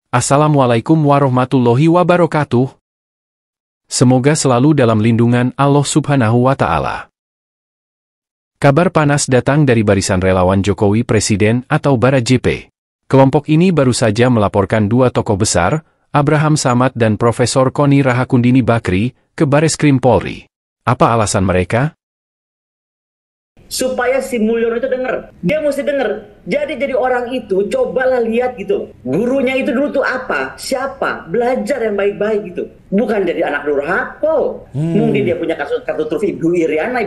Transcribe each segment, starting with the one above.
Assalamualaikum warahmatullahi wabarakatuh. Semoga selalu dalam lindungan Allah Subhanahu wa Ta'ala. Kabar panas datang dari barisan relawan Jokowi Presiden atau Bara JP. Kelompok ini baru saja melaporkan dua tokoh besar, Abraham Samad dan Profesor Koni Rahakundini Bakri, ke Bareskrim Polri. Apa alasan mereka? Supaya si Mulyono itu denger, dia mesti denger. Jadi orang itu cobalah lihat gitu, gurunya itu dulu tuh apa, siapa, belajar yang baik-baik gitu. Bukan jadi anak durhaka. Mungkin dia punya kasus kartu truf Ibu Iriana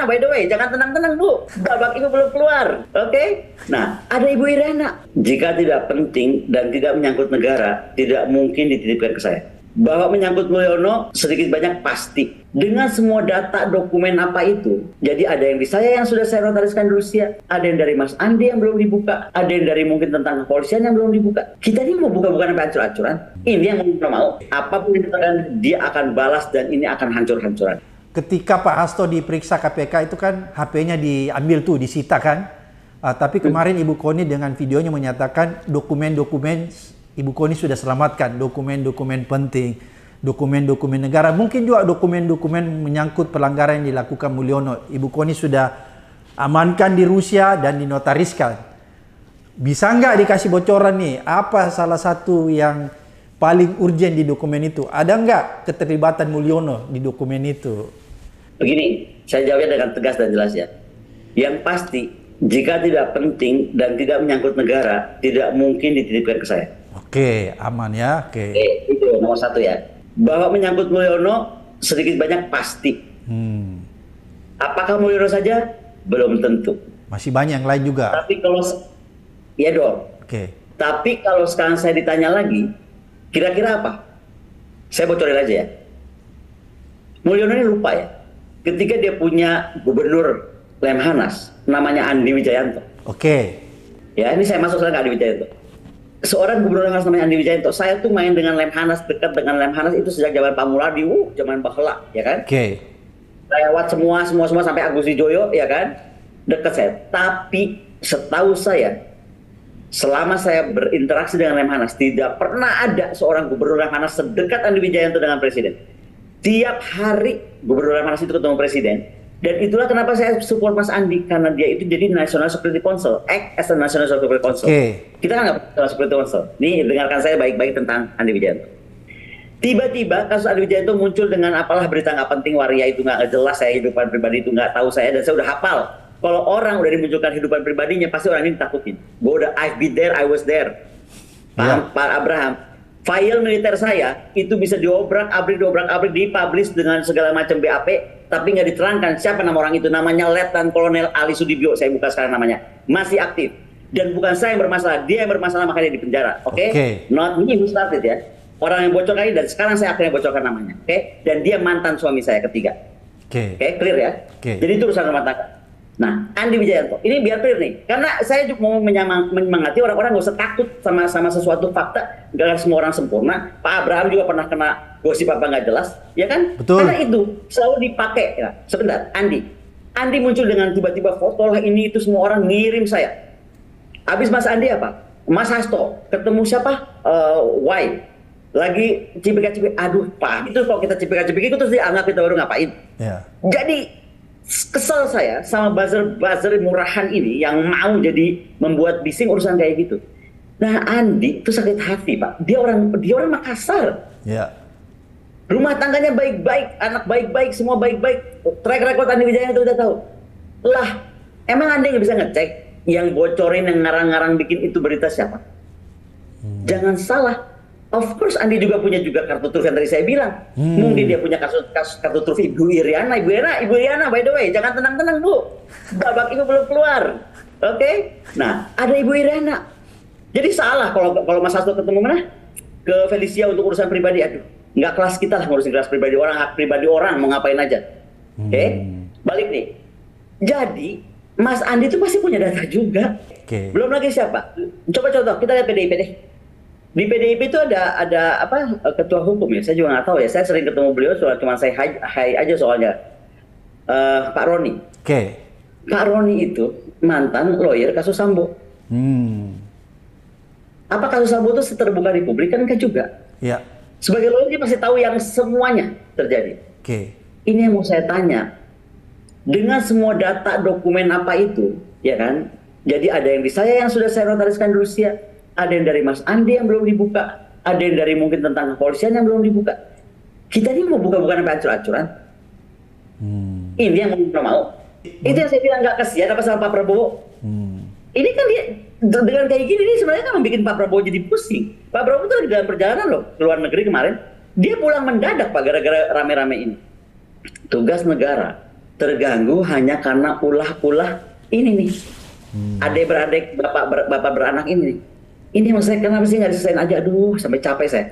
by the way, jangan tenang-tenang Bu, babak ibu belum keluar, oke? Nah, ada Ibu Iriana. Jika tidak penting dan tidak menyangkut negara, tidak mungkin dititipkan ke saya. Bahwa menyangkut Mulyono sedikit banyak pasti. Dengan semua data dokumen apa itu. Jadi ada yang di saya yang sudah saya notariskan di Rusia, ada yang dari Mas Andi yang belum dibuka, ada yang dari mungkin tentang kepolisian yang belum dibuka. Kita ini mau buka bukan sampai hancur-hancuran. Ini yang mau. Apapun yang dikatakan dia akan balas dan ini akan hancur-hancuran. Ketika Pak Hasto diperiksa KPK itu kan HP-nya diambil tuh, disita kan. Tapi kemarin Ibu Koni dengan videonya menyatakan dokumen-dokumen Ibu Koni sudah selamatkan, dokumen-dokumen penting, dokumen-dokumen negara, mungkin juga dokumen-dokumen menyangkut pelanggaran yang dilakukan Mulyono. Ibu Koni sudah amankan di Rusia dan dinotariskan. Bisa nggak dikasih bocoran nih, apa salah satu yang paling urgent di dokumen itu? Ada nggak keterlibatan Mulyono di dokumen itu? Begini, saya jawabnya dengan tegas dan jelas ya. Yang pasti, jika tidak penting dan tidak menyangkut negara, tidak mungkin dititipkan ke saya. Oke, aman ya. Oke. Itu nomor satu ya. Bahwa menyangkut Mulyono sedikit banyak pasti. Apakah Mulyono saja? Belum tentu. Masih banyak yang lain juga. Tapi kalau ya dong. Oke. Tapi kalau sekarang saya ditanya lagi, kira-kira apa? Saya bocorin aja ya. Mulyono ini lupa ya. Ketika dia punya gubernur Lemhanas, namanya Andi Wijayanto. Oke. Ya, ini saya masuk sekarang ke Andi Wijayanto. Seorang gubernur Lemhanas namanya Andi Wijayanto. Saya tuh main dengan Lemhanas, dekat dengan Lemhanas itu sejak zaman Pak Muladi, zaman Bahla, ya kan? Oke. Saya lewat semua sampai Agus Wijoyo, ya kan? Dekat saya. Tapi setahu saya, selama saya berinteraksi dengan Lemhanas, tidak pernah ada seorang gubernur Lemhanas sedekat Andi Wijayanto dengan presiden. Tiap hari gubernur Lemhanas itu ketemu presiden. Dan itulah kenapa saya support Mas Andi, karena dia itu jadi National Security Council, act as a National Security Council. Kita kan nggak National Security Council. Nih, dengarkan saya baik-baik tentang Andi Wijayanto. Tiba-tiba kasus Andi Wijayanto muncul dengan apalah berita nggak penting, waria itu nggak jelas, saya hidupan pribadi itu nggak tahu saya, dan saya udah hafal. Kalau orang udah dimunculkan hidupan pribadinya, pasti orang ini ditakutin. Gue udah, I've been there, I was there. Pak Abraham. File militer saya itu bisa diobrak-abrik, dipublish dengan segala macam BAP, tapi nggak diterangkan siapa nama orang itu. Namanya Letnan Kolonel Ali Sudibyo, saya buka sekarang namanya. Masih aktif. Dan bukan saya yang bermasalah, dia yang bermasalah makanya di penjara. Oke? Not me who started ya. Orang yang bocorkan ini, dan sekarang saya akhirnya bocorkan namanya. Oke? Dan dia mantan suami saya ketiga. Oke, clear ya? Jadi itu urusan rumah tangga. Nah, Andi Wijayanto, ini biar clear nih, karena saya juga mau menyemangati orang-orang nggak usah takut sama sesuatu fakta, nggak semua orang sempurna. Pak Abraham juga pernah kena gosip apa nggak jelas, ya kan? Betul. Karena itu selalu dipakai. Ya. Sebentar, Andi muncul dengan tiba-tiba foto lah ini itu semua orang ngirim saya. Habis Mas Andi apa? Mas Hasto ketemu siapa? Y. Lagi cipika-cipik, aduh Pak, itu kalau kita cipika-cipik itu terus dianggap kita baru ngapain? Ya. Jadi kesel saya sama buzzer murahan ini yang mau jadi membuat bising urusan kayak gitu. Nah, Andi itu sakit hati, Pak. Dia orang Makassar. Ya. Rumah tangganya baik-baik, anak baik-baik, semua baik-baik. Track record Andi Wijayanto udah tahu. Lah, emang Andi nggak bisa ngecek yang bocorin, yang ngarang-ngarang bikin itu berita siapa? Jangan salah. Of course Andi juga punya kartu truf yang tadi saya bilang. Mungkin dia punya kasus kartu truf Ibu Iriana by the way, jangan tenang-tenang Bu. Babak ibu belum keluar. Oke? Nah, ada Ibu Iriana. Jadi salah kalau Mas Hasto ketemu mana? Ke Felicia untuk urusan pribadi. Aduh, nggak kelas kita lah ngurusin kelas pribadi orang, hak pribadi orang, mau ngapain aja. Oke? Balik nih. Jadi, Mas Andi itu pasti punya data juga. Belum lagi siapa? Coba contoh, kita lihat PDIP deh. Di PDIP itu ada apa ketua hukum ya, saya juga nggak tahu ya. Saya sering ketemu beliau, cuma saya hai aja soalnya. Pak Roni. Pak Roni itu mantan lawyer kasus Sambo. Apa kasus Sambo itu terbuka di publik? Kan enggak juga. Ya. Sebagai lawyer dia pasti tahu yang semuanya terjadi. Oke. Ini yang mau saya tanya. Dengan semua data dokumen apa itu, ya kan? Jadi ada yang di saya yang sudah saya notariskan di Rusia, ada yang dari Mas Andi yang belum dibuka, ada yang dari mungkin tentang kepolisian yang belum dibuka. Kita ini mau buka bukan sampai ancur-ancuran. Ini yang mau. Itu yang saya bilang nggak kasihan apa sama Pak Prabowo. Ini kan dia dengan kayak gini ini sebenarnya kan membuat Pak Prabowo jadi pusing. Pak Prabowo itu lagi dalam perjalanan loh ke luar negeri kemarin. Dia pulang mendadak Pak gara-gara rame-rame ini. Tugas negara terganggu hanya karena ulah-ulah ini nih. Adik-beradik, bapak beranak ini nih. Ini maksudnya kenapa sih nggak diselesain aja? Aduh, sampai capek saya.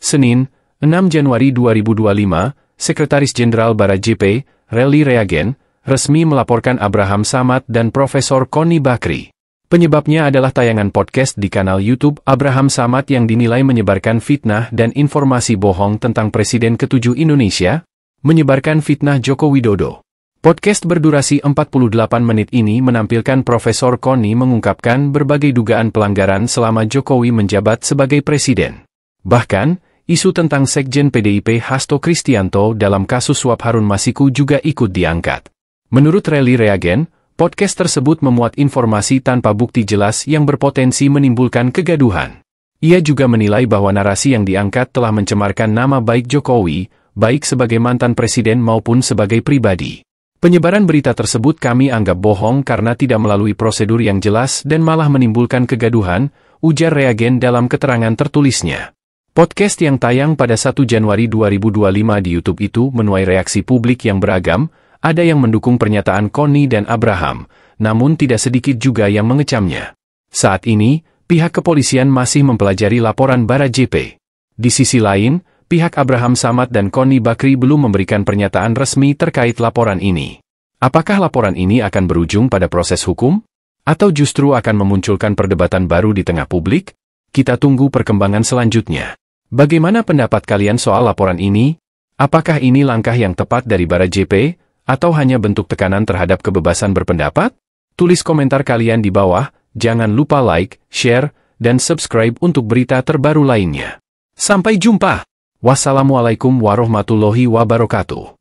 Senin, 6 Januari 2025, Sekretaris Jenderal Bara JP, Rally Reagen, resmi melaporkan Abraham Samad dan Profesor Koni Bakri. Penyebabnya adalah tayangan podcast di kanal YouTube Abraham Samad yang dinilai menyebarkan fitnah dan informasi bohong tentang Presiden ke-7 Indonesia, menyebarkan fitnah Joko Widodo. Podcast berdurasi 48 menit ini menampilkan Profesor Koni mengungkapkan berbagai dugaan pelanggaran selama Jokowi menjabat sebagai presiden. Bahkan, isu tentang Sekjen PDIP Hasto Kristianto dalam kasus suap Harun Masiku juga ikut diangkat. Menurut Rally Reagen, podcast tersebut memuat informasi tanpa bukti jelas yang berpotensi menimbulkan kegaduhan. Ia juga menilai bahwa narasi yang diangkat telah mencemarkan nama baik Jokowi, baik sebagai mantan presiden maupun sebagai pribadi. Penyebaran berita tersebut kami anggap bohong karena tidak melalui prosedur yang jelas dan malah menimbulkan kegaduhan, ujar Reagen dalam keterangan tertulisnya. Podcast yang tayang pada 1 Januari 2025 di YouTube itu menuai reaksi publik yang beragam, ada yang mendukung pernyataan Koni dan Abraham, namun tidak sedikit juga yang mengecamnya. Saat ini, pihak kepolisian masih mempelajari laporan Bara JP. Di sisi lain, pihak Abraham Samad dan Koni Bakri belum memberikan pernyataan resmi terkait laporan ini. Apakah laporan ini akan berujung pada proses hukum? Atau justru akan memunculkan perdebatan baru di tengah publik? Kita tunggu perkembangan selanjutnya. Bagaimana pendapat kalian soal laporan ini? Apakah ini langkah yang tepat dari Bara JP, atau hanya bentuk tekanan terhadap kebebasan berpendapat? Tulis komentar kalian di bawah, jangan lupa like, share, dan subscribe untuk berita terbaru lainnya. Sampai jumpa! Wassalamualaikum warahmatullahi wabarakatuh.